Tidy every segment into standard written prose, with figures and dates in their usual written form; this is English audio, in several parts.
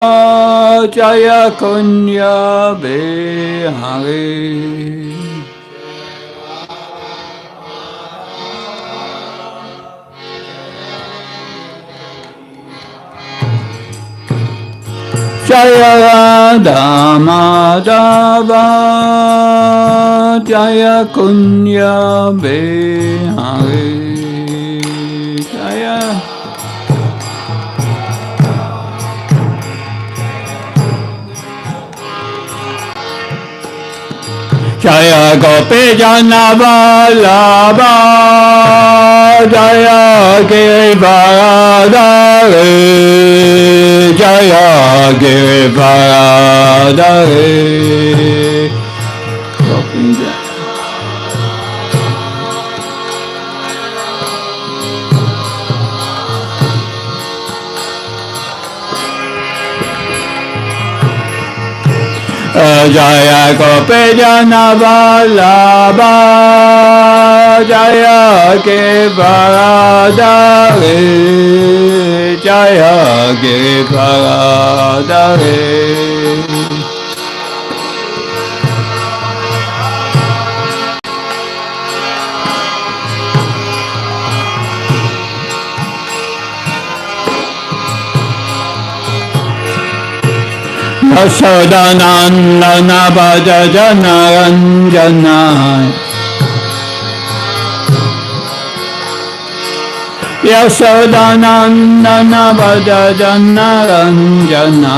Jaya Kunya Behari Jaya Radha Madhava Jaya Kunya Behari Jaya Jaya Gopi Jana Vallabha Jaya Giridharadhari Jaya Giridharadhari Gopi Jana Jaya Gopi Jana Vallabha Jaya Giridharadhari Jaya Giridharadhari Yashodanandana Bhaja Jana Ranjana Yashodanandana Bhaja Jana Ranjana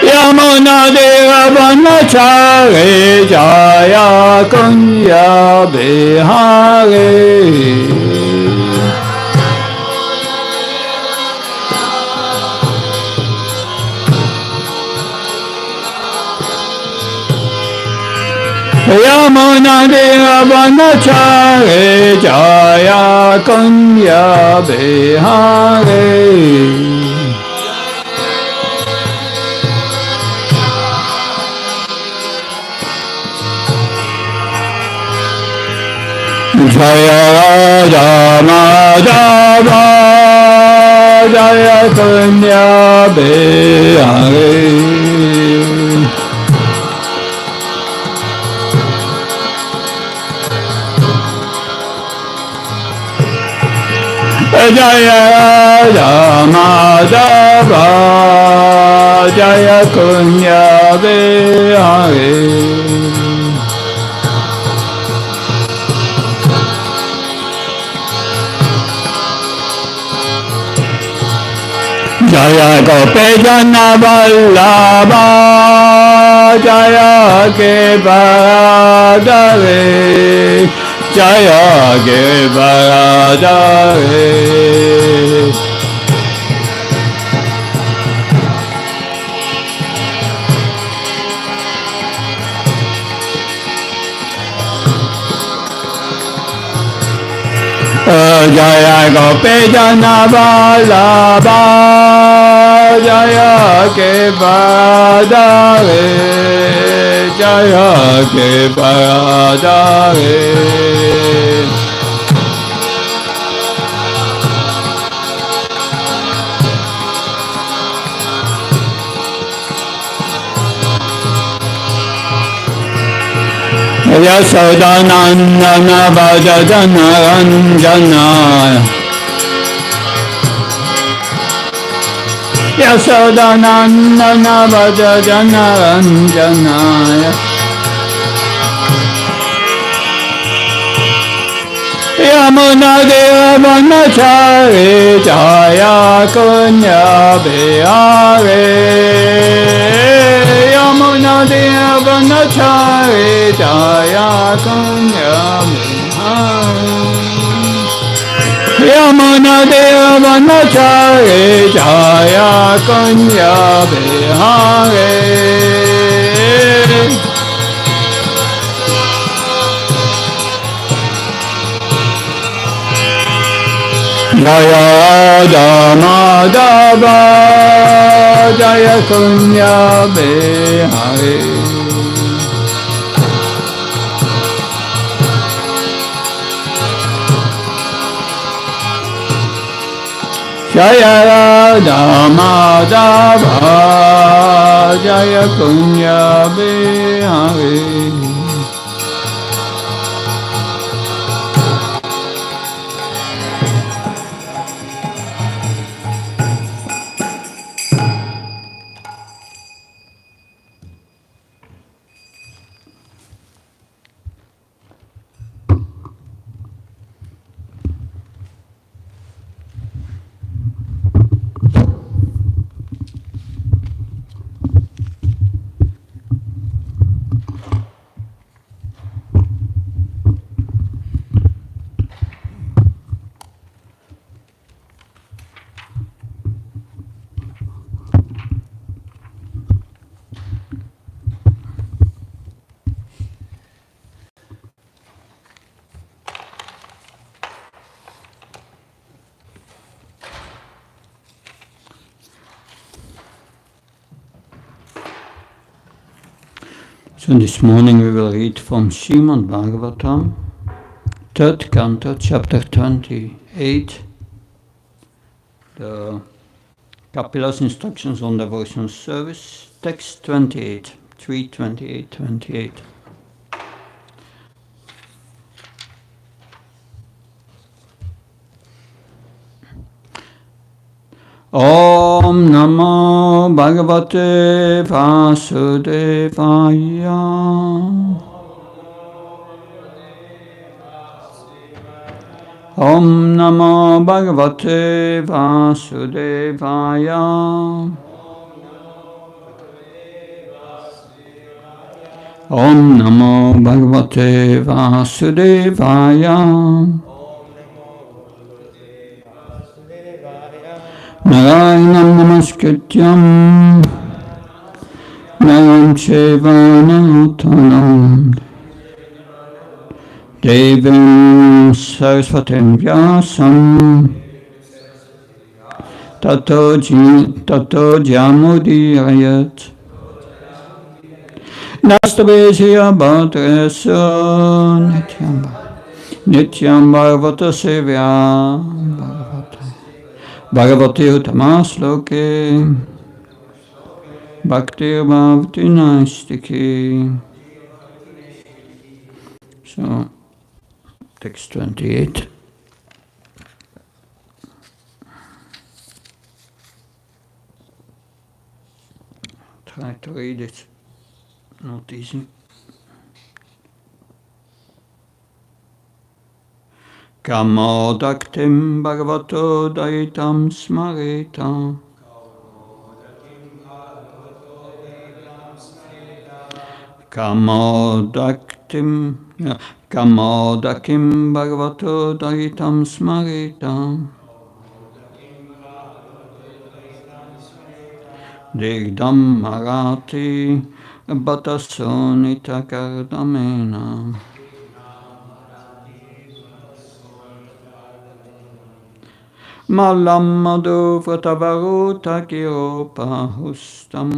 Yamuna Deva Vanachari Jaya Kunya Behari Yamuna Deva Vanachari Jaya Kunya Behari Jaya Radha Madhava Jaya Kunya Behari Jaya Radha Madhava Jaya Kunya Behari Jaya Gopi Jana Vallabha Jaya Giridharadhari Jaya Giridharadhari Jaya Gopi Jana Vallabha Jaya Giridharadhari Jaya Giridharadhari Yashodanandana Bhaja Jana Ranjana Yashodanandana Bhaja Jana Ranjana Yamuna Deva Vanachari Jaya Kunya Behari Yamuna Deva Vanachari Jaya Kunya Behari Yamuna Deva Vanachari Jaya Kunya Behari Jaya Radha Madhava Jaya Kunya Behari Jaya Radha Madhava Jaya Kunya Bihari. So this morning we will read from Srimad Bhagavatam, 3rd canto, chapter 28, the Kapila's instructions on devotional service, text 28, 328, 28. Om Namo Bhagavate Vasudevaya. Om Namo Bhagavate Vasudevaya. Om Namo Bhagavate Vasudevaya. Narayanam Namaskrityam Naram Cheva Narotanam Devim Saraswatim Vyasam Tato Jamudirayat Nastabesya Bhadrasa Nityam Bhagavata Sevya Bhagavati Uttamasloke Bhakti Bhavati Naistiki. So, text 28. Try to read it. Not easy. Kamodaktim Bhagavato Daitam Smarita. Kamodakim Bhagavato Daitam Smarita. Digdam Marati Batasonita Kardamena. Malam Madhu Vratavarota Kiropa Hustam.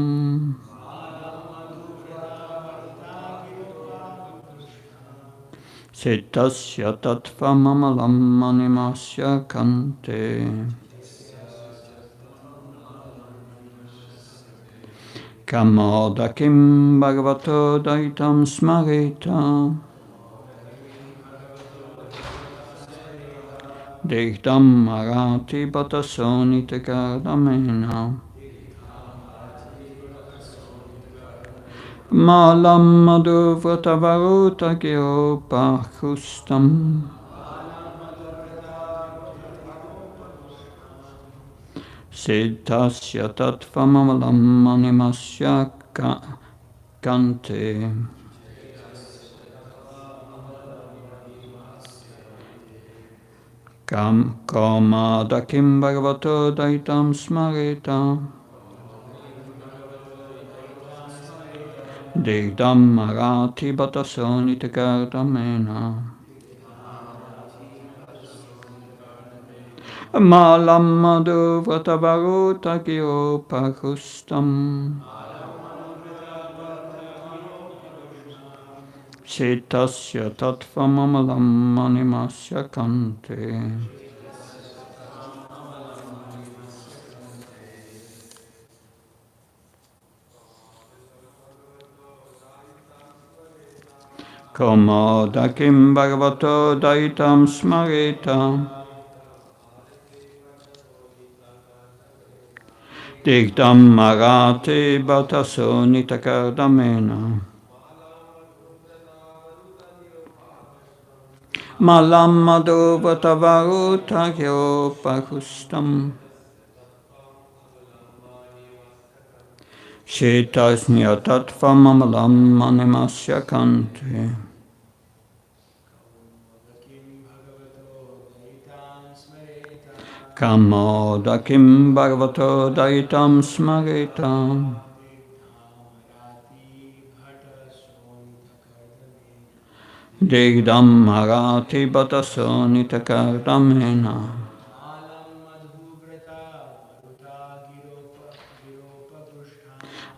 Sitasya Tattva Mamalam Manimasya Kante. Kamodakim Bhagavato Daitam Smarita. Digdam Marati Batasonita Kardamena. Malam Madhu Vratavarota Kiropa Hustam. Siddhasya Tattva Mamalam Manimasya Kante. Kamadakim Bhagavato Daitam Smarita. Digdam Marati Batasonita Kardamena. Malam Madhu Vratavarota Kiropa Hustam. Siddhasya Tattva Mamalam Manimasya Kante. Komoda kim bhagavato daitam smarita. Diktam marate bataso nitakardamena. Malam madhuvatavaruta kyopakustam. Shetasnya tattvam amalam animasya kante. Kamoda kim bhagavato daitam smarita. Digdam marati bataso nitakardamena.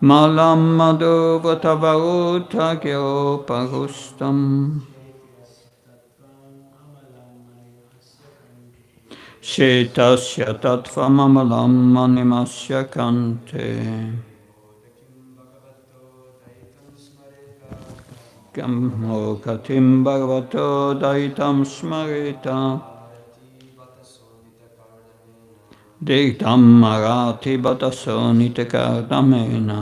Malam madhuvatavaruta kyopakustam. Shetasya tattvam amalam animasya kante. Katim bhagavato daitam smarita. Diktam marati bataso nitakardamena.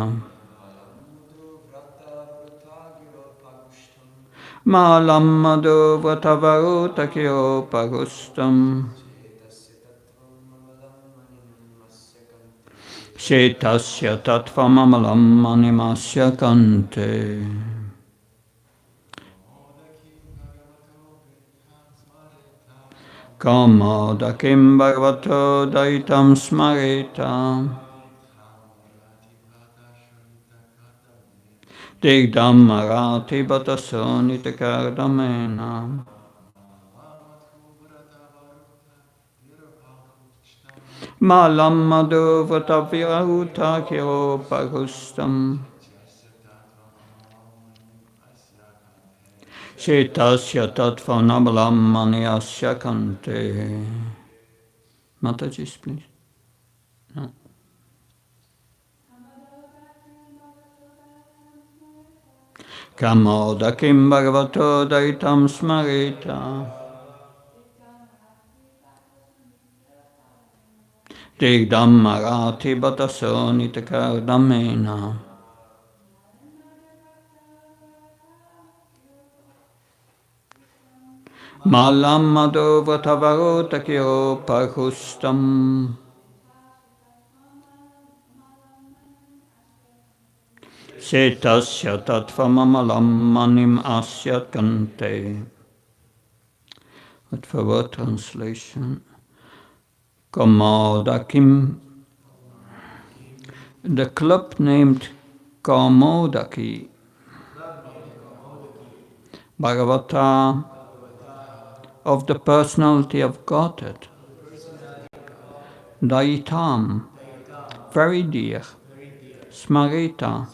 Malam madhuvatavaruta kyopakustam. Shetasya tattvam amalam animasya kante. Kamoda kim bhagavato daitam smarita. Digdam marati bataso nitakardamena. Malam madhuvatavaruta kyopakustam. Shetasya tattvam amalam animasya kante. Mataji, please. No. Kamoda kim bhagavato daitam smarita. Digdam marati bataso nitakardamena. Malam madhuvatavaruta kyopakustam. Shetasya tattvam amalam animasya kante. But for word translation, Kamoda kim, the club named Kamodaki, Bhagavata, of the personality of Godhead, Daitam, very dear, Smarita,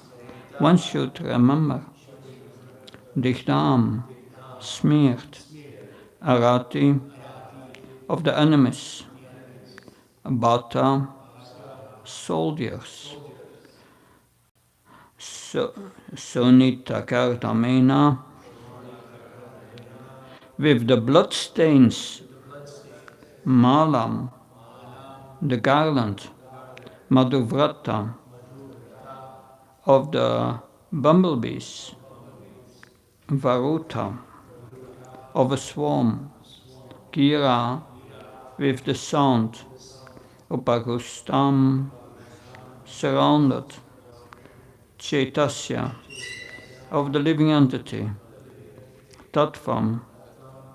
one should remember, Digdam, smeared, Arati, of the enemies, Bata, soldiers, Sonita Kartamena, with the bloodstains, Malam, the garland, Madhuvrata, of the bumblebees, Varuta, of a swarm, Kira, with the sound, Upagustam, surrounded, Chetasya, of the living entity, Tattvam,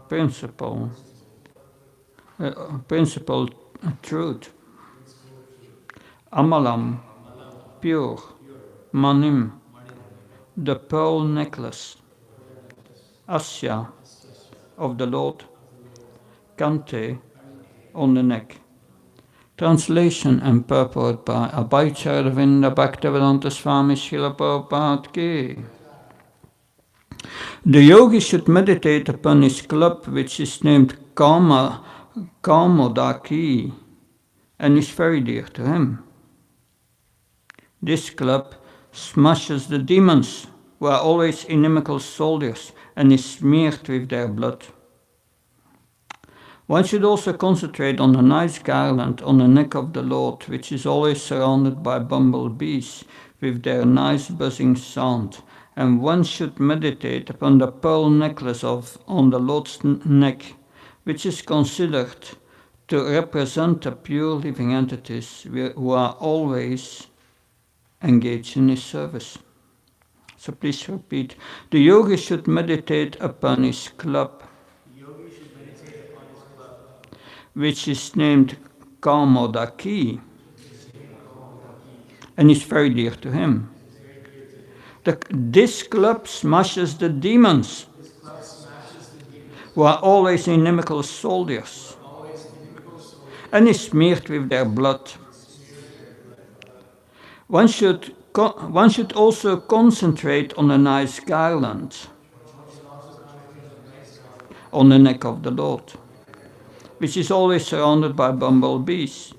principle, truth, Amalam, pure, Manim, the pearl necklace, Asya, of the Lord, Kante, on the neck. Translation and purport by Abhaycha Ravinda Bhaktivedanta Swami Srila Prabhupada Ki. The yogi should meditate upon his club, which is named Kamodaki, and is very dear to him. This club smashes the demons, who are always inimical soldiers, and is smeared with their blood. One should also concentrate on a nice garland on the neck of the Lord, which is always surrounded by bumblebees with their nice buzzing sound, and one should meditate upon the pearl necklace on the Lord's neck, which is considered to represent the pure living entities who are always engaged in his service. So please repeat. The yogi should meditate upon his club, which is named Kamodaki, and is very dear to him. This club smashes the demons, who are always inimical soldiers, and is smeared with their blood. One should also concentrate on a nice garland on the neck of the Lord, which is always surrounded by bumblebees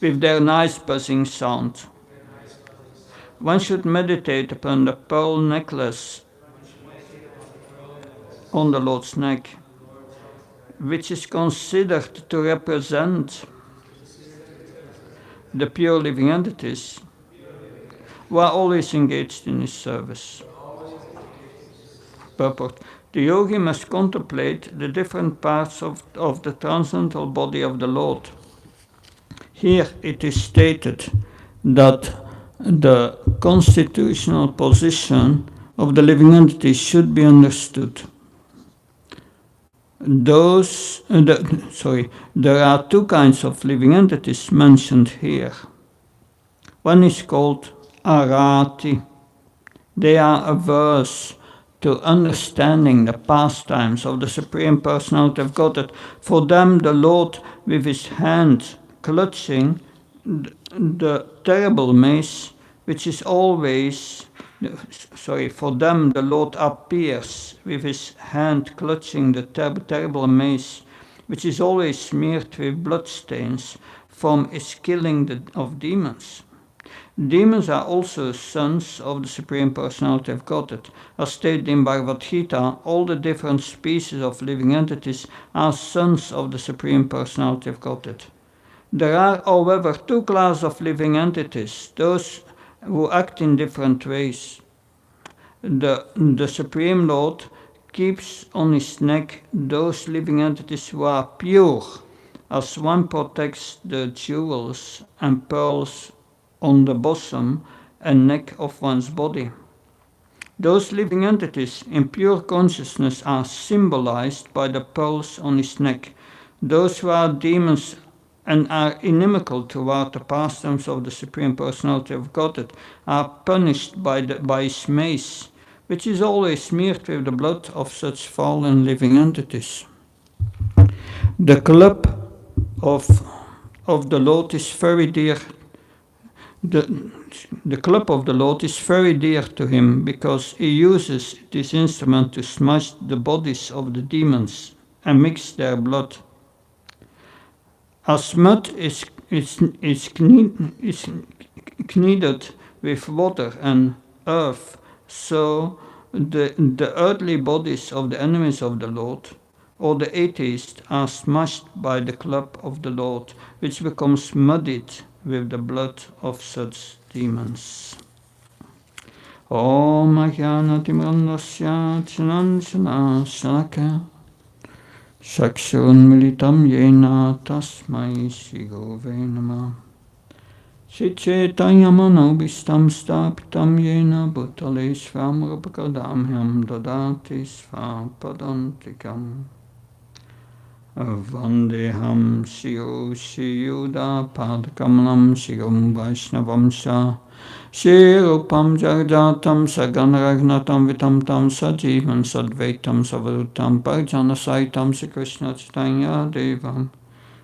with their nice buzzing sound. One should meditate upon the pearl necklace on the Lord's neck, which is considered to represent the pure living entities who are always engaged in his service. Purport. The yogi must contemplate the different parts of the transcendental body of the Lord. Here it is stated that the constitutional position of the living entity should be understood. There are two kinds of living entities mentioned here. One is called Arati. They are averse to understanding the pastimes of the Supreme Personality of Godhead. For them, the Lord, with his hand clutching the terrible mace, which is always, for them the Lord appears with his hand clutching the terrible mace, which is always smeared with bloodstains from his killing of demons. Demons are also sons of the Supreme Personality of Godhead. As stated in Bhagavad Gita, all the different species of living entities are sons of the Supreme Personality of Godhead. There are, however, two classes of living entities, those who act in different ways. The Supreme Lord keeps on his neck those living entities who are pure, as one protects the jewels and pearls on the bosom and neck of one's body. Those living entities in pure consciousness are symbolized by the pearls on his neck. Those who are demons and are inimical toward the pastimes of the Supreme Personality of Godhead are punished by his mace, which is always smeared with the blood of such fallen living entities. The club of the Lord is very dear. The club of the Lord is very dear to him because he uses this instrument to smash the bodies of the demons and mix their blood. As mud is kneaded with water and earth, so the earthly bodies of the enemies of the Lord, or the atheists, are smashed by the club of the Lord, which becomes muddied with the blood of such demons. Om Ajnana Timrandasya Chinanchana Shalaka Chakshurunmilitam Yena Tasmai Shri Gurave Namah. Chaitanyamanovistam Stapitam Yena Bhutale Svam Rupakadamhyam Dadati Svapadantikam Vandeham Shiyo Shiyuda Padkamalam Shirum Vaishnavamsha Shirupam Jagjatam Saganaragnatam Vitam Tam Sajivan Sadvaitam Savarutam Parjanasaitam Sri Krishna Chaitanya Devam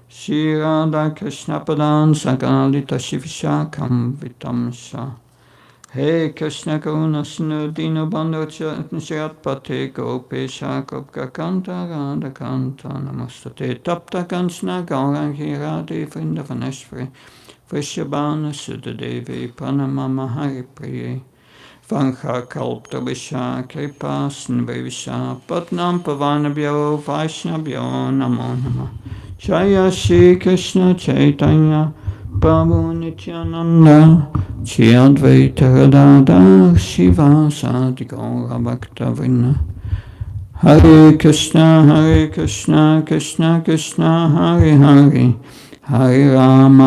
Shri Radha Krishna Padan Saganalita Shivishakam Vitamsha. Hey Krishna Karuna Sinu Dino Bandhu Shiratpate Gopesha Gopka Kanta Radha Kanta Namastate Tapta Kanchna Gaurangi Radhe Vrindavaneshwari Vrishabhana Sudadevi Pranamama Hari Priye Svankha Kalptavisha Kripa Snvivisha Patnam Pavanabhyo Vaishnabhyo Namo Namo Jaya Shri Krishna Chaitanya Prabhu Nityananda Shri Advaita Gadadhar Shiva Sadi Gaura Bhaktavrinda Hare Krishna Krishna Krishna Hare Hare Hare Ram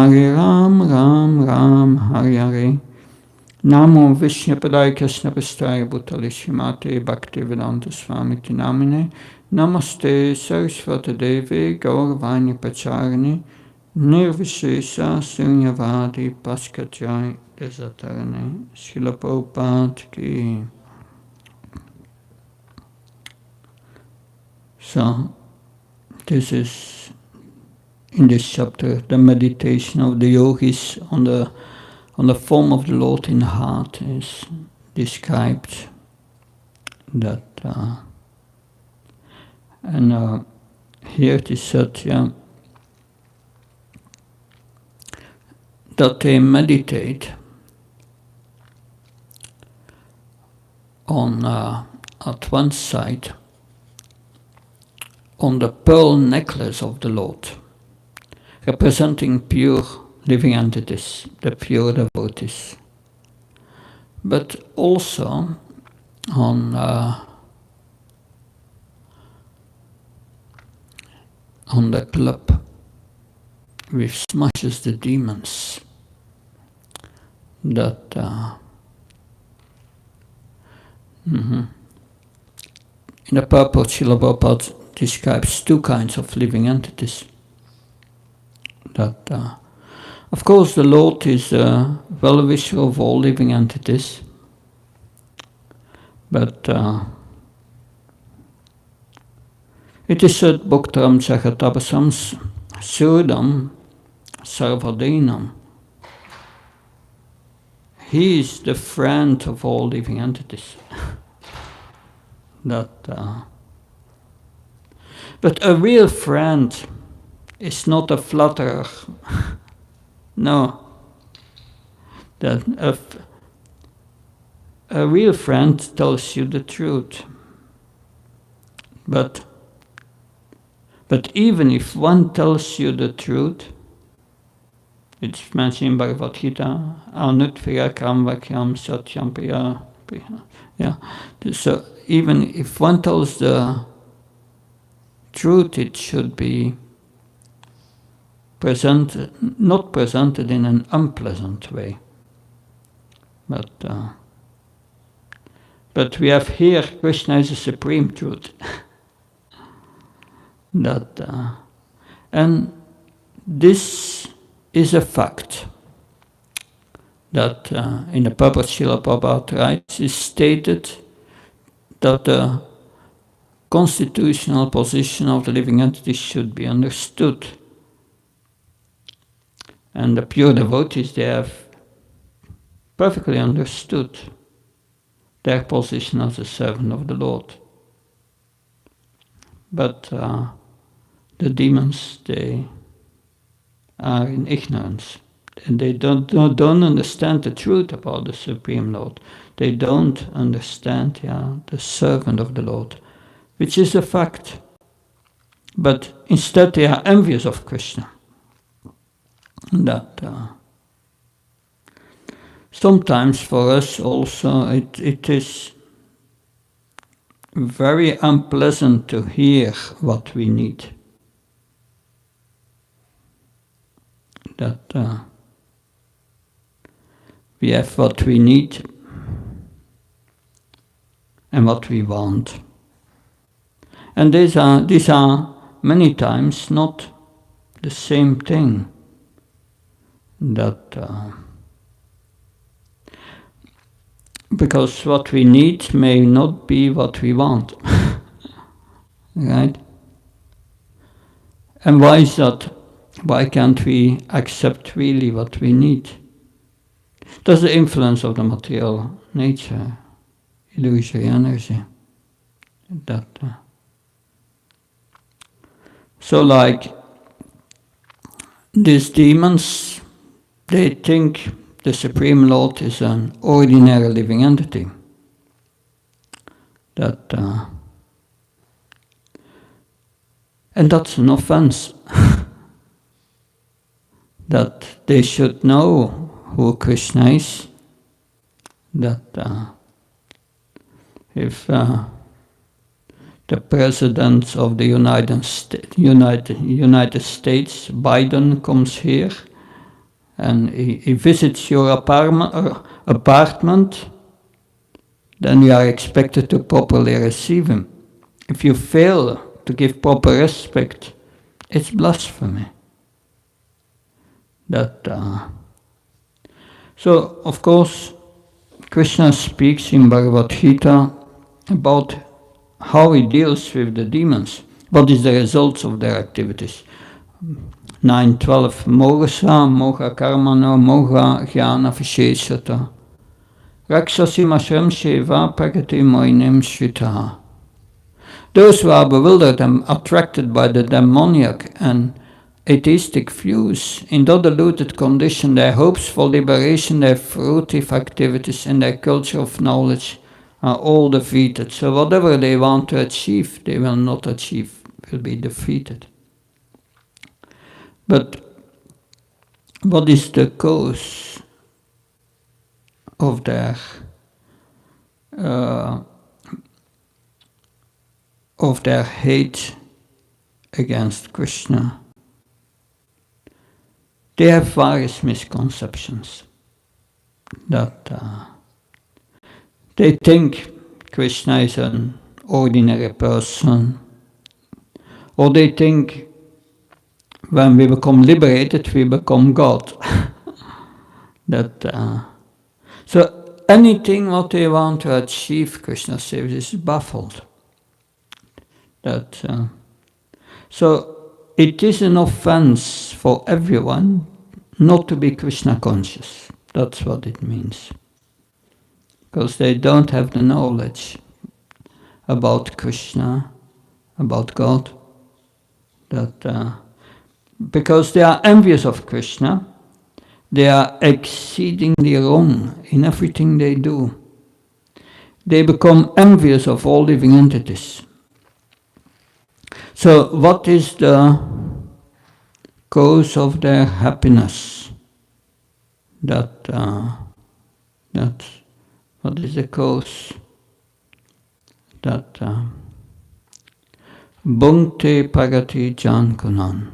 Ram Hare Hare Namo Vishnupadaya Krishna Prasthaya Bhutale Srimate Bhaktivedanta Swami Namine Namaste Saraswati Devi Gauravani Pacharani Nirvishesha Sunyavadi Paskajai Desatarane Srila Prabhupada Ki. So, this is in this chapter the meditation of the yogis on the form of the Lord in the heart is described. That here it is said, that they meditate on at one side on the pearl necklace of the Lord, representing pure living entities, the pure devotees, but also on the club which smashes the demons. That in the purport, Srila Prabhupada describes two kinds of living entities. That of course the Lord is a well-wisher of all living entities, but it is said Bhaktaram Jagatabasam Surdam Sarvadinam. He is the friend of all living entities. That but a real friend is not a flatterer. No. That a real friend tells you the truth. But even if one tells you the truth, it's mentioned in Bhagavad Gita, Anutviya Kamvakyam Satyam Priya. Yeah. So even if one tells the truth, it should be not presented in an unpleasant way. But we have here Krishna is the supreme truth. And this is a fact that in the purport Srila Prabhupada writes is stated that the constitutional position of the living entity should be understood. And the pure devotees, they have perfectly understood their position as a servant of the Lord. But the demons, they are in ignorance. And they don't understand the truth about the Supreme Lord. They don't understand the servant of the Lord, which is a fact. But instead they are envious of Krishna. That sometimes for us also it is very unpleasant to hear what we need. That we have what we need and what we want. And these are many times not the same thing. That because what we need may not be what we want. Right? And why is that? Why can't we accept really what we need? That's the influence of the material nature, illusory energy. So like these demons, they think the Supreme Lord is an ordinary living entity. And that's an offense. That they should know who Krishna is. That if the President of the United States, Biden, comes here and he visits your apartment, then you are expected to properly receive him. If you fail to give proper respect, it's blasphemy. So, of course, Krishna speaks in Bhagavad Gita about how he deals with the demons. What is the results of their activities? 9.12 Moghasa, Mogha Karmano, Mogha Jnana Visheshata. Rakshasi Mashrem Sheva Prakati Moinim Shvitaha. Those who are bewildered and attracted by the demoniac and atheistic views, in that deluded condition, their hopes for liberation, their fruitive activities, and their culture of knowledge are all defeated. So whatever they want to achieve, they will not achieve, will be defeated. But what is the cause of their hate against Krishna? They have various misconceptions. That they think Krishna is an ordinary person, or they think when we become liberated, we become God. So anything what they want to achieve, Krishna says, is baffled. So it is an offense for everyone not to be Krishna conscious. That's what it means. Because they don't have the knowledge about Krishna, about God. Because they are envious of Krishna, they are exceedingly wrong in everything they do. They become envious of all living entities. So what is the cause of their happiness? What is the cause? Bhungte Pagati Jankunan.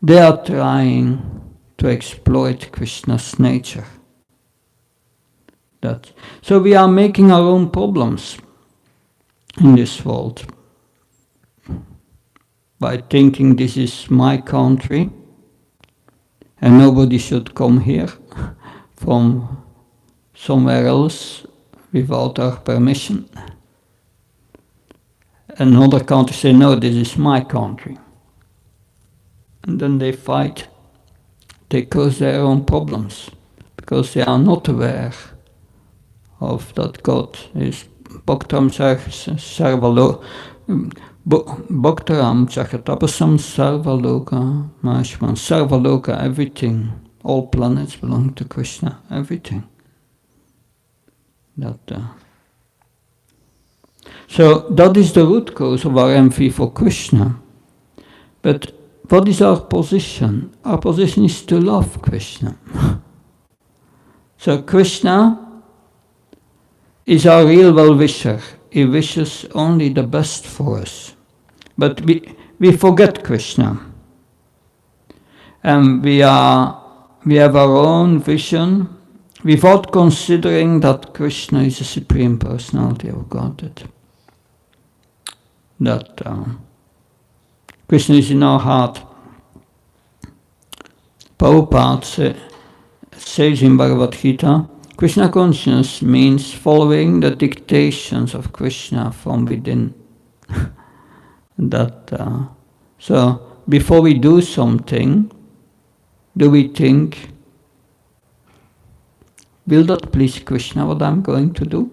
They are trying to exploit Krishna's nature. So we are making our own problems in this world by thinking this is my country and nobody should come here from somewhere else without our permission. Another country say, no, this is my country. And then they fight. They cause their own problems because they are not aware of that God is Bhaktaram Jagatabasam Sarvaloka Mahashman. Sarvaloka, everything. All planets belong to Krishna. Everything. So that is the root cause of our envy for Krishna. But what is our position? Our position is to love Krishna. So Krishna is our real well-wisher. He wishes only the best for us. But we forget Krishna. And we have our own vision without considering that Krishna is the Supreme Personality of Godhead. Krishna is in our heart. Prabhupada says in Bhagavad Gita, Krishna consciousness means following the dictations of Krishna from within. So before we do something, do we think, will that please Krishna what I'm going to do?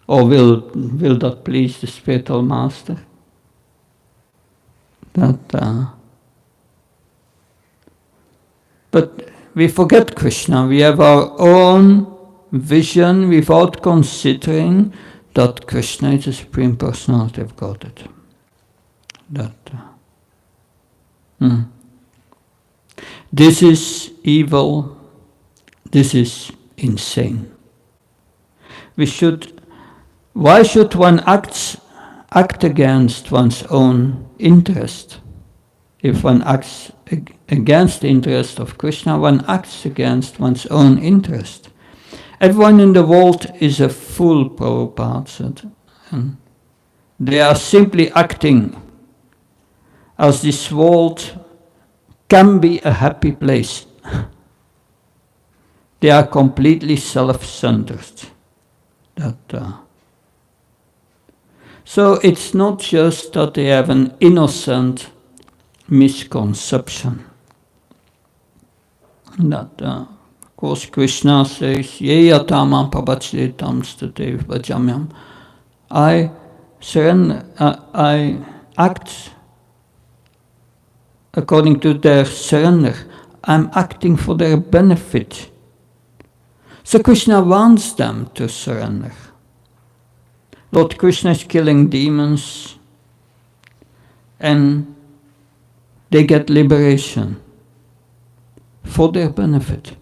Or will that please the spiritual master? But we forget Krishna. We have our own vision without considering that Krishna is the Supreme Personality of Godhead. This is evil. This is insane. Why should one act against one's own interest? If one acts against the interest of Krishna, one acts against one's own interest. Everyone in the world is a fool, Prabhupada said. And they are simply acting as this world can be a happy place. They are completely self-centered. So it's not just that they have an innocent misconception. Of course, Krishna says, Yeyatamam pabachletam statev bhajamyam. I act according to their surrender. I'm acting for their benefit. So Krishna wants them to surrender. Lord Krishna is killing demons and they get liberation for their benefit.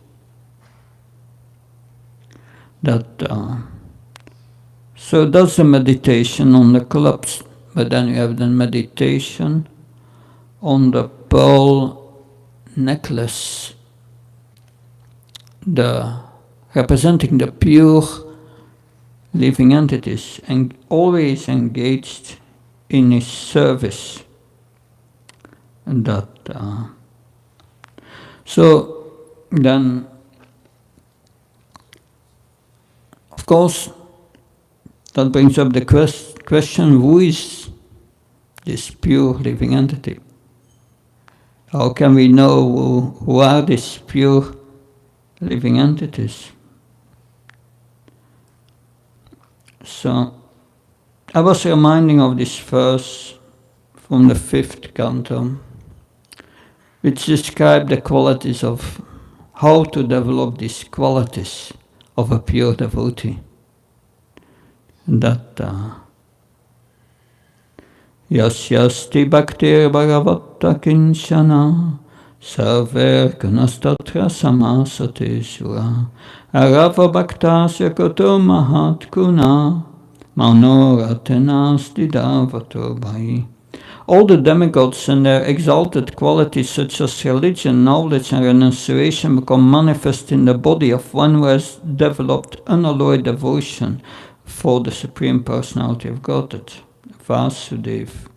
So that's a meditation on the clubs, but then you have the meditation on the pearl necklace, representing the pure living entities and always engaged in his service. And so then, of course, that brings up the question, who is this pure living entity? How can we know who are these pure living entities? So, I was reminding of this verse from the 5th canto, which describes the qualities of how to develop these qualities of a pure devotee. Yasyasti bhaktir bhagavatta kinchana sarver kanastatra samasate sura arava bhaktasya koto mahat kuna manoratenas didavato bhai. All the demigods and their exalted qualities such as religion, knowledge and renunciation become manifest in the body of one who has developed unalloyed devotion for the Supreme Personality of Godhead, Vasudeva.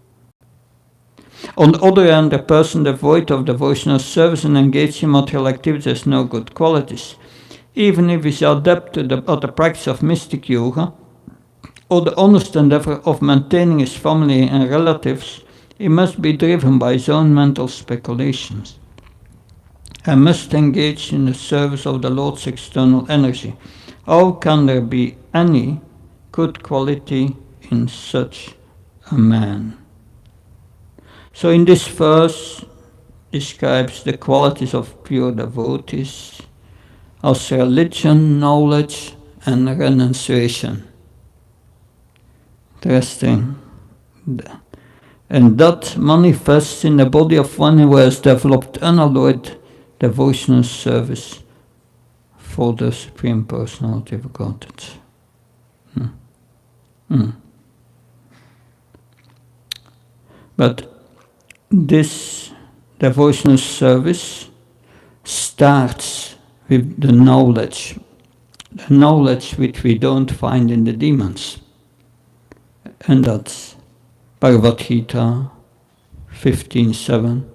On the other hand, a person devoid of devotional service and engaged in material activities has no good qualities. Even if he is adept at the practice of mystic yoga, or the honest endeavor of maintaining his family and relatives, he must be driven by his own mental speculations and must engage in the service of the Lord's external energy. How can there be any good quality in such a man? So in this verse describes the qualities of pure devotees as religion, knowledge and renunciation. Interesting. And that manifests in the body of one who has developed unalloyed devotional service for the Supreme Personality of Godhead. But this devotional service starts with the knowledge which we don't find in the demons. And that's Bhagavad Gita 15:7.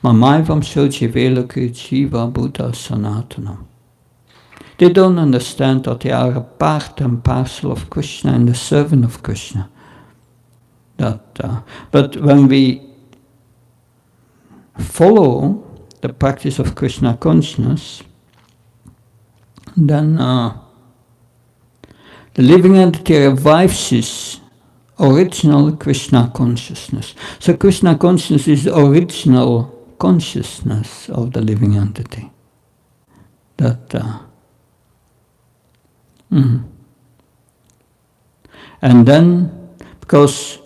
Mamaivam Shojivelaku Jiva Buddha Sanatanam. They don't understand that they are a part and parcel of Krishna and the servant of Krishna. But when we follow the practice of Krishna consciousness, then the living entity revives his original Krishna consciousness. So Krishna consciousness is the original consciousness of the living entity. And then, because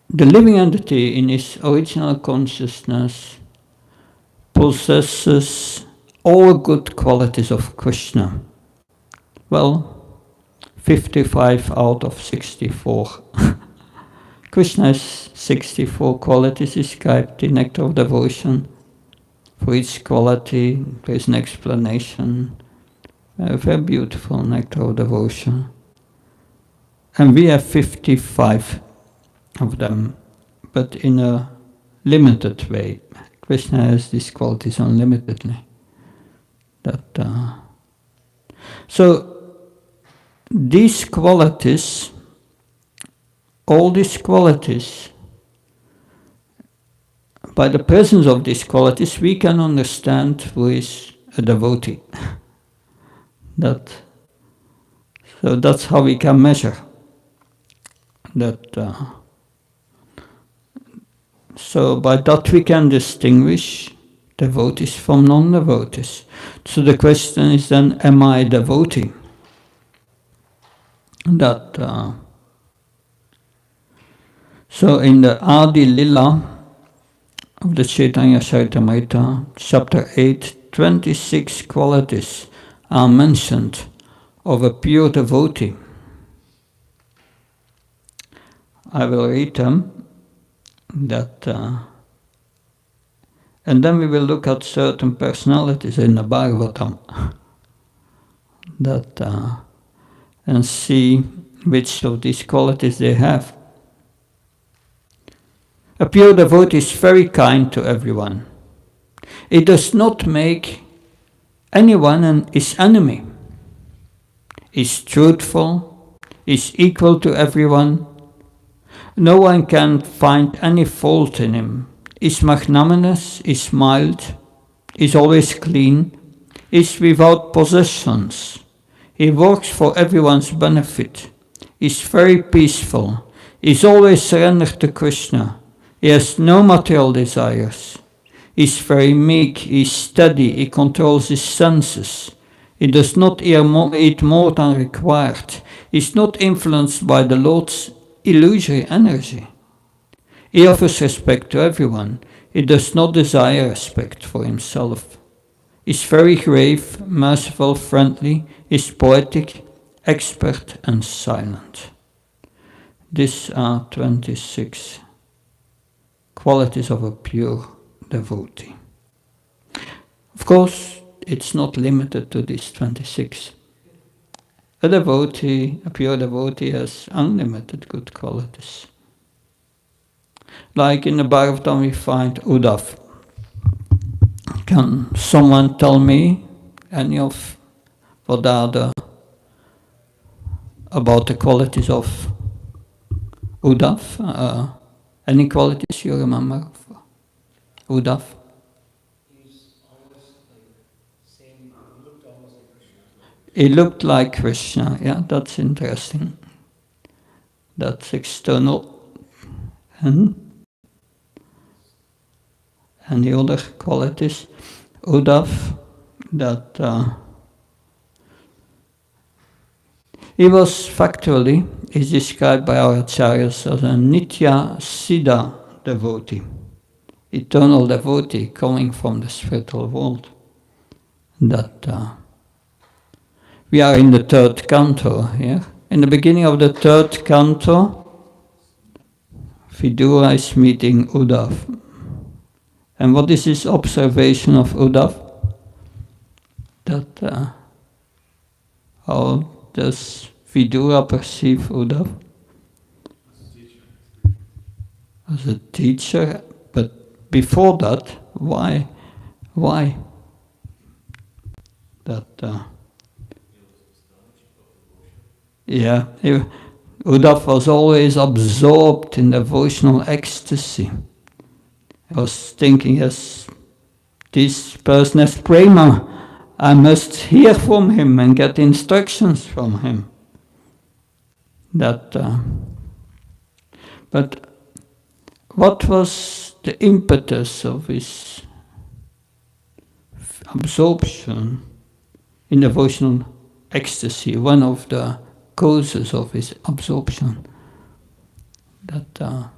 the living entity in its original consciousness possesses all good qualities of Krishna. Well, 55 out of 64. Krishna has 64 qualities described in Nectar of Devotion. For each quality, there is an explanation. A very beautiful Nectar of Devotion. And we have 55 of them, but in a limited way. Krishna has these qualities unlimitedly. So these qualities, all these qualities, by the presence of these qualities, we can understand who is a devotee. So that's how we can measure that. So by that we can distinguish devotees from non-devotees. So the question is then, am I a devotee? So in the Adi Lila of the Chaitanya Charitamrita, chapter 8, 26 qualities are mentioned of a pure devotee. I will read them. And then we will look at certain personalities in the Bhagavatam and see which of these qualities they have. A pure devotee is very kind to everyone. It does not make anyone his enemy. Is truthful, is equal to everyone. No one can find any fault in him. Is magnanimous, is mild, is always clean, is without possessions. He works for everyone's benefit, is very peaceful, is always surrendered to Krishna. He has no material desires. He is very meek, he is steady, he controls his senses. He does not eat more than required. He is not influenced by the Lord's illusory energy. He offers respect to everyone. He does not desire respect for himself. He is very grave, merciful, friendly, is poetic, expert and silent. These are 26 qualities of a pure devotee. Of course, it's not limited to these 26. A pure devotee has unlimited good qualities. Like in the Bhagavatam we find Uddhav. Can someone tell me any of what are about the qualities of Uddhav? Any qualities you remember of Uddhav? He looked like Krishna, yeah, that's interesting. That's external. And the other qualities, Uddhav, he was factually, is described by our acharyas as a Nitya Siddha devotee, eternal devotee coming from the spiritual world. We are in the third canto here. In the beginning of the third canto, Vidura is meeting Uddhav. And what is his observation of Uddhav? How does Vidura perceive Uddhav? As a teacher, but before that, why? Uddhav was always absorbed in devotional ecstasy. I was thinking, yes, this person has prema. I must hear from him and get instructions from him. But what was the impetus of his absorption in devotional ecstasy, one of the causes of his absorption? That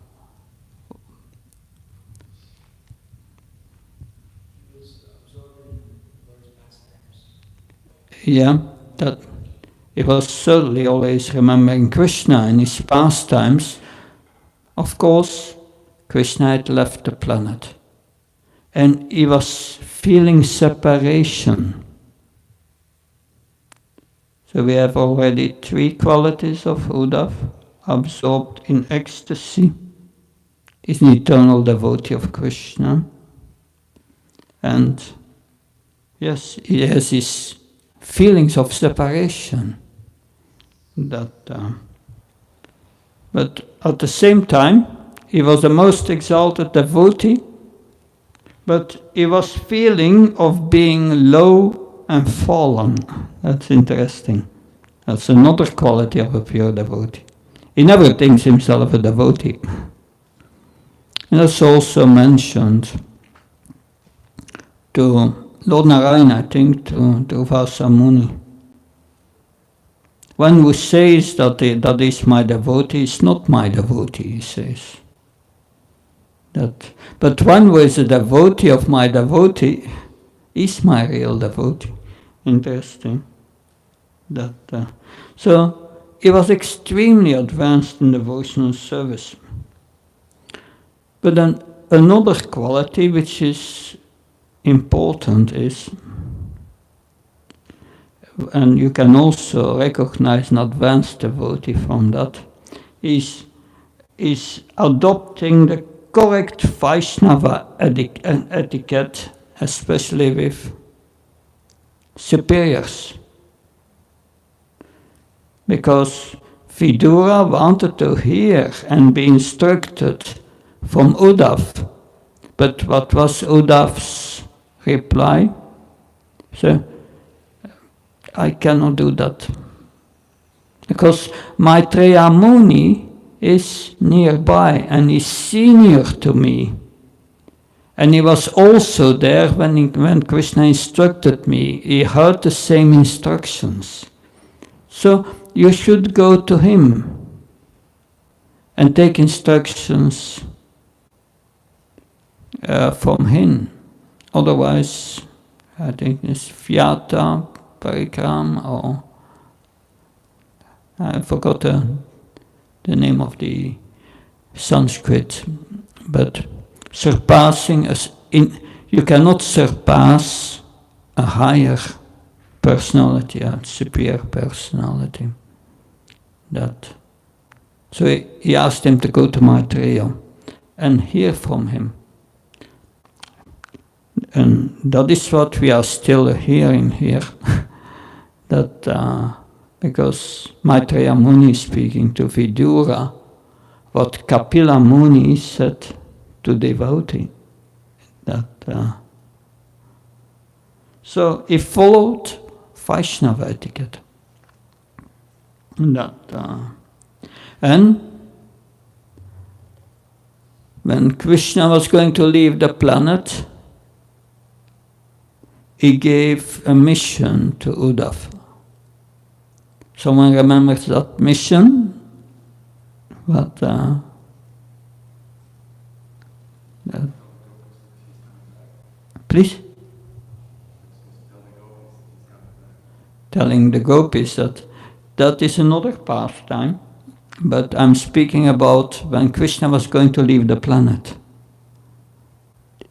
yeah, that he was certainly always remembering Krishna in his pastimes. Of course, Krishna had left the planet, and he was feeling separation. So we have already 3 qualities of Uddhav: absorbed in ecstasy, is an eternal devotee of Krishna, and yes, he has his feelings of separation. But at the same time, he was the most exalted devotee, but he was feeling of being low and fallen. That's interesting. That's another quality of a pure devotee. He never thinks himself a devotee. And that's also mentioned to Lord Narayana, I think, to Vasa Muni. One who says that is my devotee is not my devotee, he says. But one who is a devotee of my devotee is my real devotee. Interesting. So he was extremely advanced in devotional service. But then another quality which is important is, and you can also recognize an advanced devotee from that, is adopting the correct Vaishnava etiquette, especially with superiors. Because Vidura wanted to hear and be instructed from Uddhav, but what was Uddhav's reply? So, I cannot do that. Because Maitreya Muni is nearby and is senior to me. And he was also there when Krishna instructed me. He heard the same instructions. So you should go to him and take instructions from him. Otherwise, I think it's Vyata Parikram, or I forgot the name of the Sanskrit, but surpassing us you cannot surpass a higher personality, a superior personality. So he asked him to go to Maitreya and hear from him. And that is what we are still hearing here. Because Maitreya Muni is speaking to Vidura, what Kapila Muni said to devotee. So he followed Vaishnava etiquette. And when Krishna was going to leave the planet, he gave a mission to Uddhav. Someone remembers that mission? Please? Telling the gopis that is another pastime, but I'm speaking about when Krishna was going to leave the planet.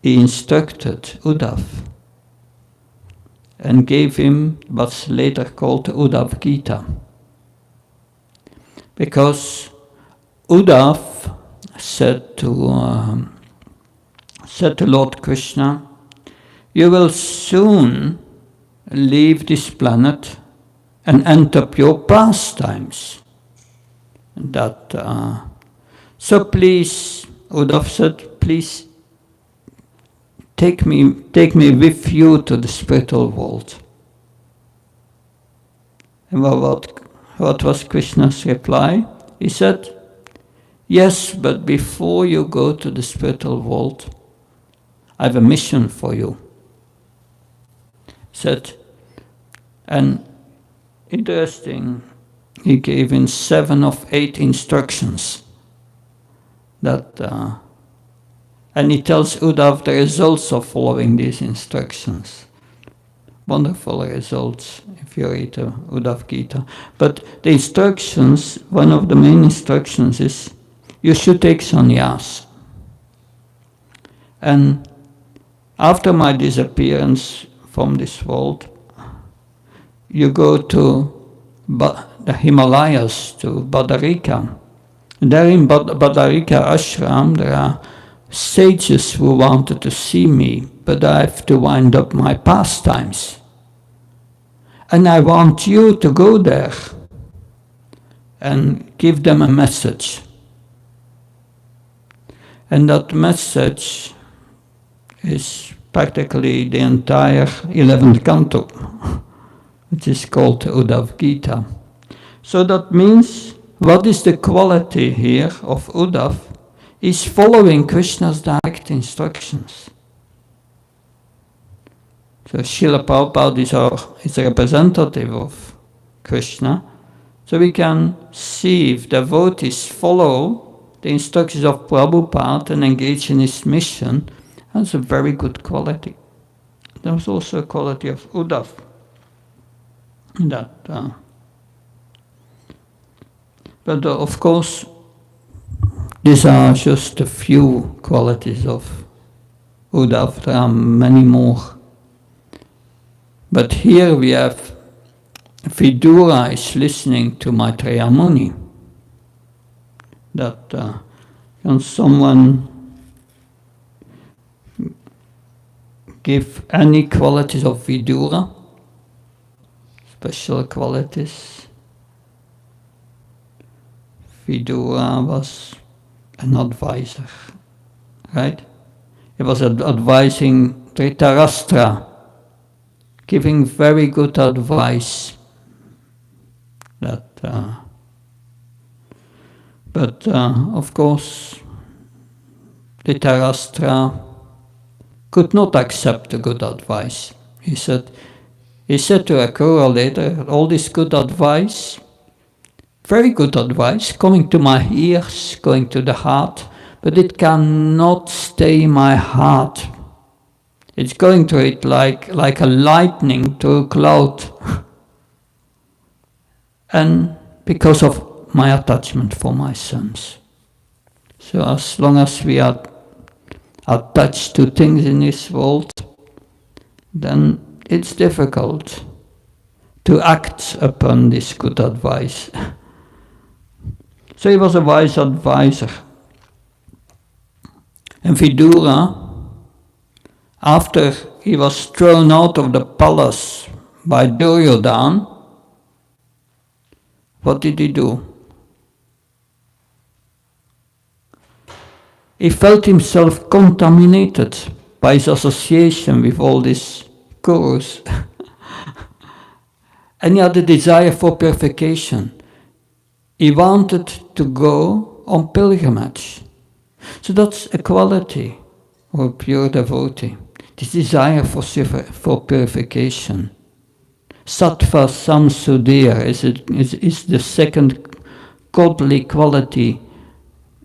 He instructed Uddhav and gave him what's later called the Uddhav Gita. Because Uddhav said to Lord Krishna, you will soon leave this planet and enter your pastimes. So please, Uddhav said, please take me with you to the spiritual world. And what was Krishna's reply? He said, Yes, but before you go to the spiritual world, I have a mission for you. Said, and interesting, he gave in 7 of 8 instructions that, and he tells Uddhav the results of following these instructions. Wonderful results if you read the Uddhav Gita. But the instructions, one of the main instructions is, you should take sannyas. And after my disappearance from this world, you go to the Himalayas, to Badarika. There in Badarika ashram, there are sages who wanted to see me, but I have to wind up my pastimes. And I want you to go there and give them a message. And that message is practically the entire 11th canto, which is called Uddhav Gita. So that means, what is the quality here of Uddhav? Is following Krishna's direct instructions. So Srila Prabhupada is a representative of Krishna. So we can see if devotees follow the instructions of Prabhupada and engage in his mission, that's a very good quality. There's also a quality of Uddhav. But of course, these are just a few qualities of Uddhav. There are many more. But here we have Vidura is listening to Maitreya Muni. That can someone give any qualities of Vidura? Special qualities? Vidura was an advisor, right? He was advising Dhritarashtra, giving very good advice. But of course, Dhritarashtra could not accept the good advice. He said to Akrura later, all this good advice, very good advice, coming to my ears, going to the heart, but it cannot stay in my heart. It's going to it like a lightning to a cloud. And because of my attachment for my sons. So as long as we are attached to things in this world, then it's difficult to act upon this good advice. So he was a wise advisor. And Vidura, after he was thrown out of the palace by Duryodhana, what did he do? He felt himself contaminated by his association with all these gurus. And he had a desire for purification. He wanted to go on pilgrimage. So that's a quality of a pure devotee. This desire for purification. Sattva samsudhir is the second godly quality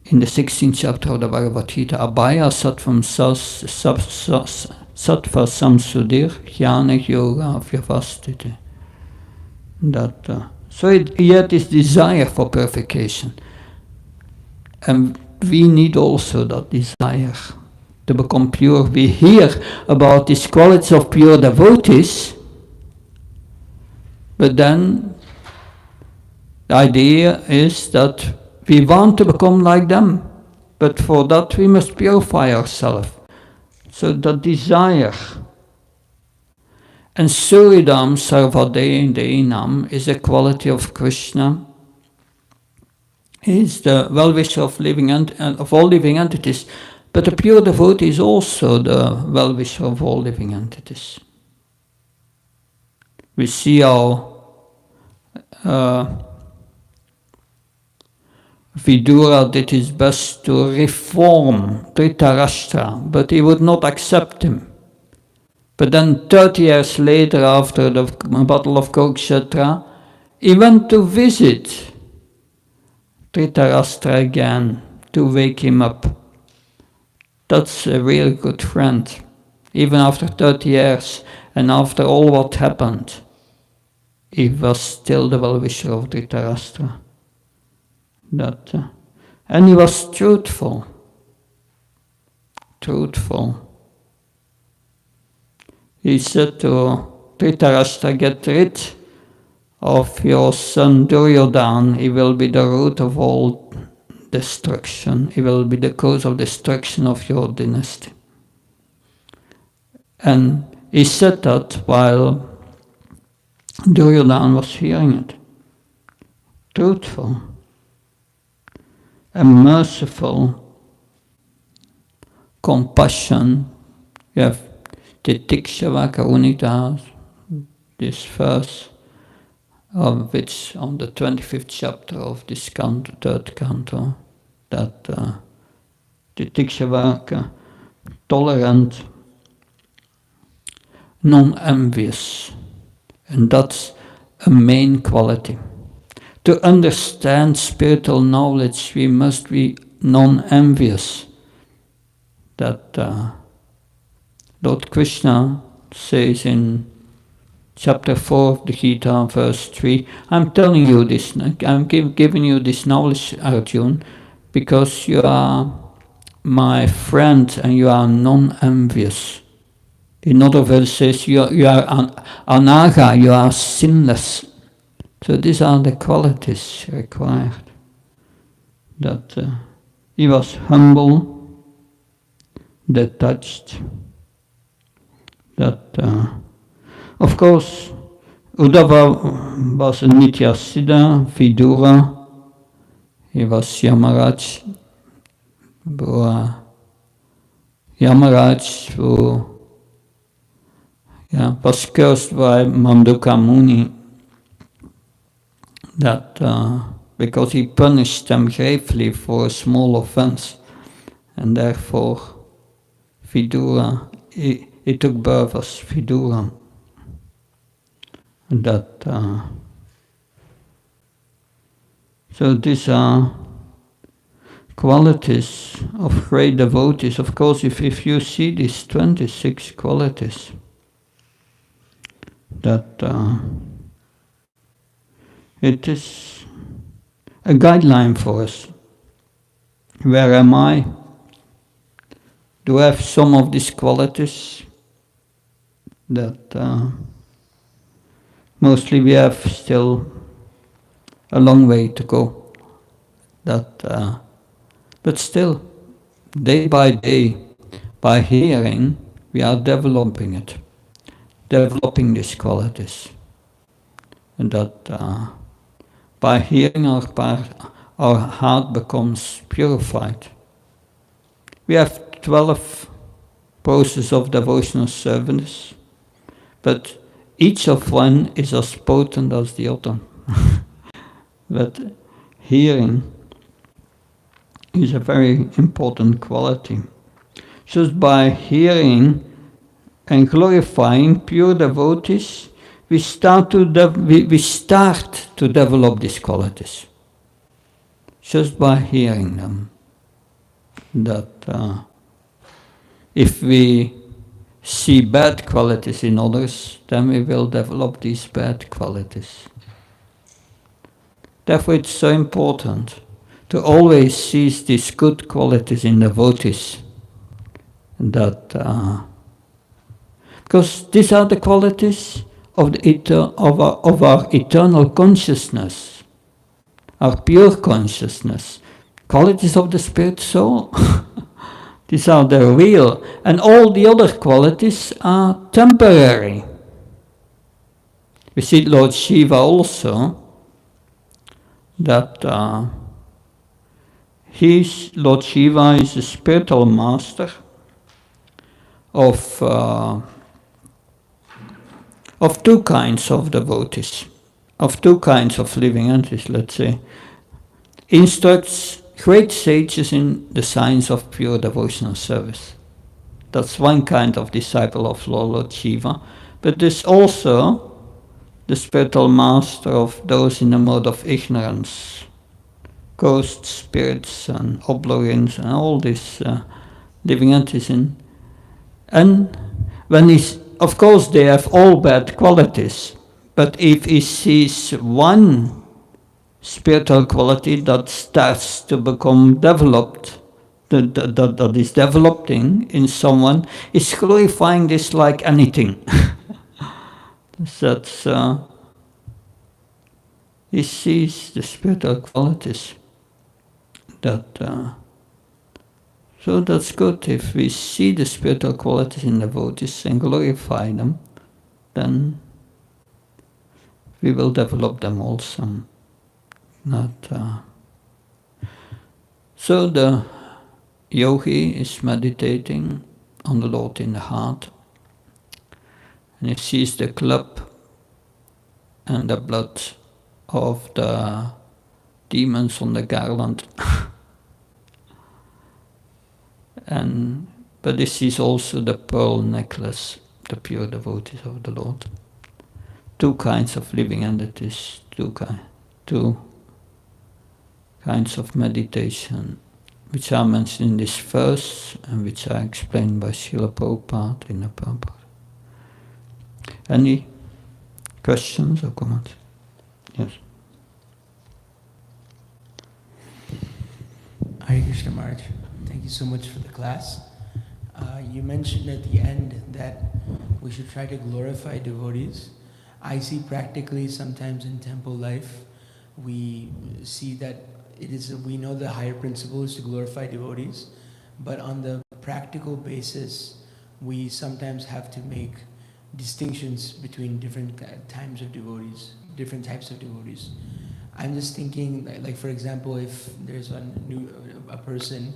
in the 16th chapter of the Bhagavad Gita. Abhaya sattva samsudhir jnana yoga vyavastite. So he had this desire for purification. And we need also that desire to become pure. We hear about these qualities of pure devotees, but then the idea is that we want to become like them, but for that we must purify ourselves. So the desire. And Suridam Sarvadeinam is a quality of Krishna. He is the well-wisher of all living entities, but the pure devotee is also the well-wisher of all living entities. We see how Vidura did his best to reform Dhritarashtra, but he would not accept him. But then 30 years later, after the Battle of Kurukshetra, he went to visit Dhritarashtra again to wake him up. That's a real good friend. Even after 30 years and after all what happened, he was still the well-wisher of Dhritarashtra. And he was truthful. He said to Dhritarashtra, get rid of your son Duryodhana, he will be the root of all destruction. He will be the cause of destruction of your dynasty. And he said that while Duryodhana was hearing it. Truthful and merciful, compassion. You have Titikshava Karunita, this verse, of which on the 25th chapter of this canto, third canto, that Titikshava, tolerant, non-envious, and that's a main quality. To understand spiritual knowledge, we must be non-envious. That Lord Krishna says in chapter 4 of the Gita, verse 3, I'm telling you this, I'm giving you this knowledge, Arjuna, because you are my friend and you are non-envious. In other verse says, you are anaga, you are sinless. So these are the qualities required. That he was humble, detached. That, of course, Uddhava was a Nitya Siddha, Vidura, he was Yamaraj, who was cursed by Manduka Muni, that because he punished them gravely for a small offense, and therefore Vidura, he took birth as Vidura. So these are qualities of great devotees. Of course, if you see these 26 qualities, that it is a guideline for us. Where am I? Do I have some of these qualities? That mostly we have still a long way to go. But still, day by day, by hearing, we are developing these qualities. And that by hearing our heart becomes purified. We have 12 processes of devotional service, but each of one is as potent as the other. But hearing is a very important quality. Just by hearing and glorifying pure devotees, we start to develop these qualities. Just by hearing them. That if we see bad qualities in others, then we will develop these bad qualities. Therefore it's so important to always seize these good qualities in devotees. That because these are the qualities of our eternal consciousness, our pure consciousness, qualities of the spirit soul. These are the real, and all the other qualities are temporary. We see Lord Shiva also, that Lord Shiva is a spiritual master of two kinds of devotees, of two kinds of living entities, let's say. instructs great sages in the science of pure devotional service. That's one kind of disciple of Lord Shiva, but there's also the spiritual master of those in the mode of ignorance, ghosts, spirits, and oblorins, and all these living entities. And when he's, of course, they have all bad qualities, but if he sees one spiritual quality that starts to become developed, that is developing in someone, is glorifying this like anything. That's he sees the spiritual qualities. So that's good. If we see the spiritual qualities in devotees and glorify them, then we will develop them also. So the yogi is meditating on the Lord in the heart, and he sees the club and the blood of the demons on the garland. But he sees also the pearl necklace, the pure devotees of the Lord. Two kinds of living entities, two kinds of meditation, which are mentioned in this verse and which are explained by Srila Prabhupada in the Prabhupada. Any questions or comments? Yes. Hare Krishna Maharaj, thank you so much for the class. You mentioned at the end that we should try to glorify devotees. I see practically sometimes in temple life, we see that we know the higher principle is to glorify devotees, but on the practical basis, we sometimes have to make distinctions between different types of devotees. I'm just thinking, like for example, if there's a person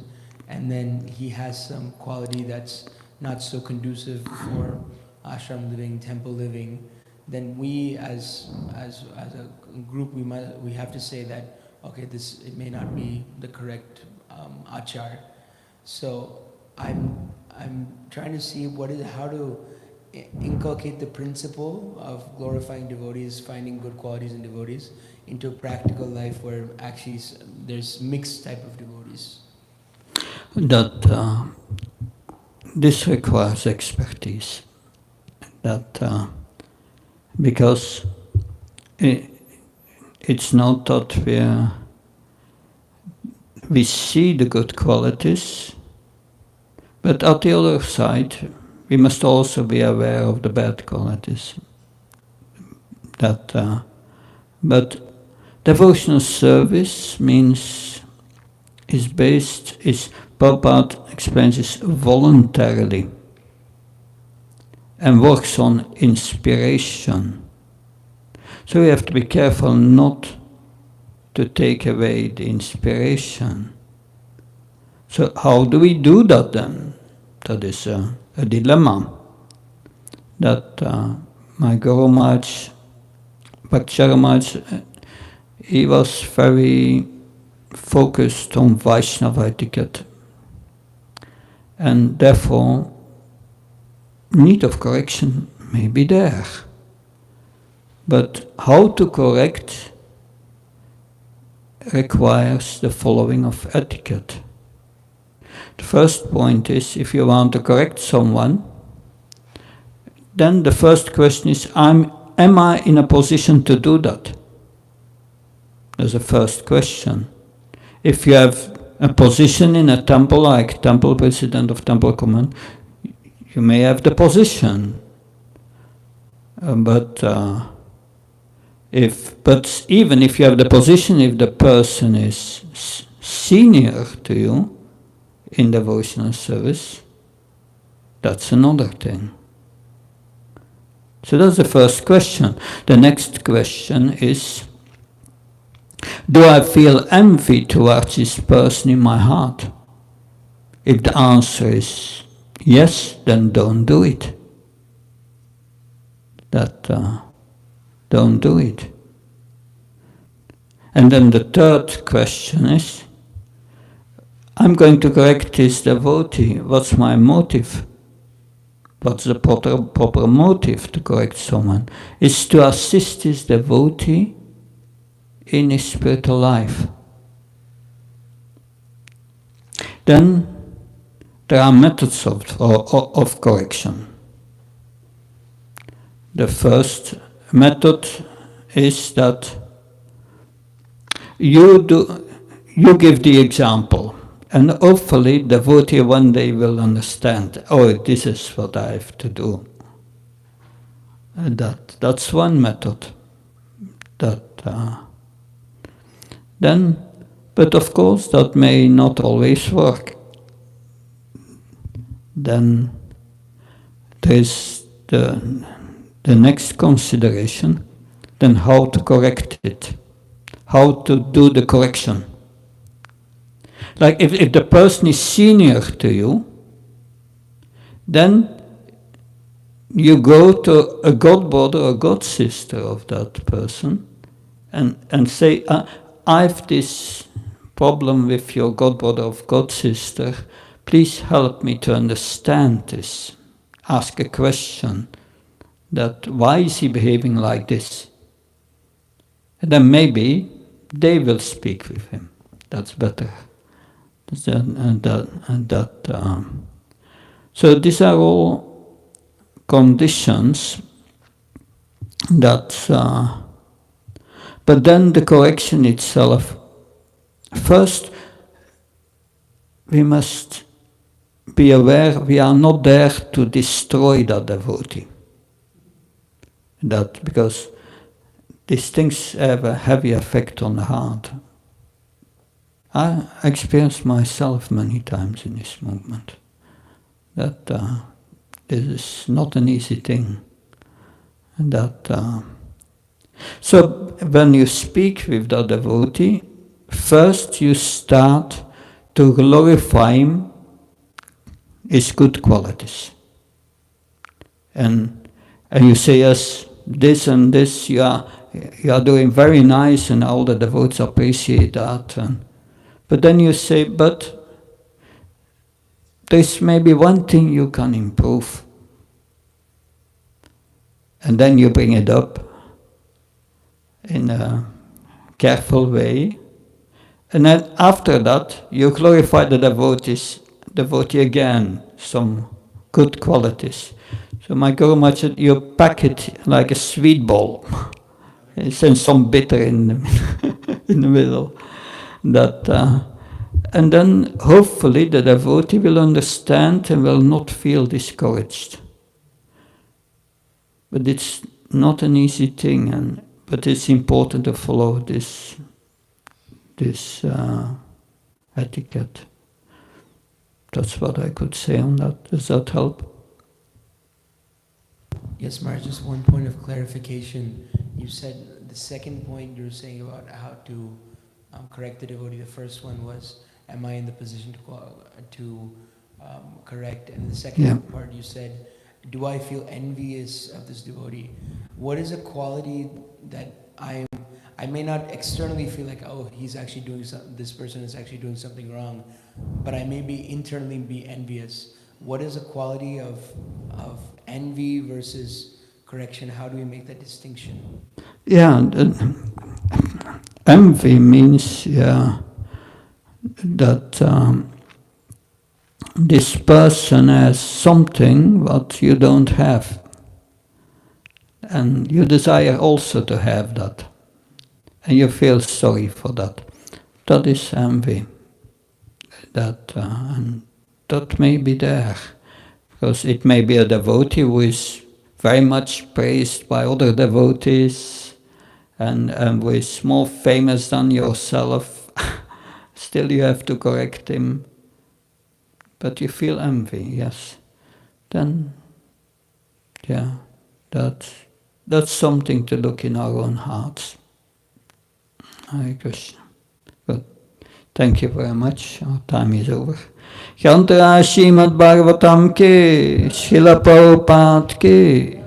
and then he has some quality that's not so conducive for ashram living, temple living, then we as a group we have to say that, okay, it may not be the correct achar. So I'm trying to see how to inculcate the principle of glorifying devotees, finding good qualities in devotees, into a practical life where actually there's mixed type of devotees. That this requires expertise. Because it's not that we see the good qualities, but at the other side, we must also be aware of the bad qualities. But devotional service Prabhupada explains this voluntarily and works on inspiration. So we have to be careful not to take away the inspiration. So how do we do that then? That is a dilemma that my Guru Maharaj, Bhaktacharya Maharaj, he was very focused on Vaishnava etiquette, and therefore need of correction may be there. But how to correct requires the following of etiquette. The first point is, if you want to correct someone, then the first question is, am I in a position to do that? That's the first question. If you have a position in a temple, like temple president of temple command, you may have the position. But even if you have the position, if the person is senior to you in devotional service, that's another thing. So that's the first question. The next question is, do I feel envy towards this person in my heart? If the answer is yes, then don't do it. Don't do it. And then the third question is, I'm going to correct this devotee. What's my motive? What's the proper motive to correct someone? It's to assist this devotee in his spiritual life. Then there are methods of correction. The first method is that you give the example, and hopefully the devotee one day will understand, oh, this is what I have to do. And that's one method. But of course that may not always work. Then there is the next consideration, then how to correct it, how to do the correction. Like if the person is senior to you, then you go to a god brother or god sister of that person and say, I have this problem with your god brother or god sister, please help me to understand this. Ask a question, that why is he behaving like this? And then maybe they will speak with him. That's better. So these are all conditions that, but then the correction itself, first we must be aware we are not there to destroy that devotee. That because these things have a heavy effect on the heart. I experienced myself many times in this movement that this is not an easy thing. And that so when you speak with the devotee, first you start to glorify him, his good qualities, and you say, yes, this and this you are doing very nice, and all the devotees appreciate that. But then you say, but there's maybe one thing you can improve. And then you bring it up in a careful way. And then after that, you glorify the devotee again, some good qualities. So my Guru Maharaj said, you pack it like a sweet ball. And some bitter in the middle. And then hopefully the devotee will understand and will not feel discouraged. But it's not an easy thing, but it's important to follow this etiquette. That's what I could say on that. Does that help? Yes, Maharaj, just one point of clarification. You said the second point you were saying about how to correct the devotee. The first one was, am I in the position to correct? And the second part you said, do I feel envious of this devotee? What is a quality that I may not externally feel like, oh, he's actually doing this person is actually doing something wrong, but I may be internally be envious. What is a quality of envy versus correction? How do we make that distinction? Yeah, envy means that this person has something what you don't have, and you desire also to have that, and you feel sorry for that. That is envy. And that may be there, because it may be a devotee who is very much praised by other devotees and who is more famous than yourself. Still you have to correct him. But you feel envy, yes. Then, yeah, that's something to look in our own hearts. Hare Krishna. Good. Thank you very much. Our time is over. Shantara Srimad Bhagavatam ke, Srila Prabhupada ke,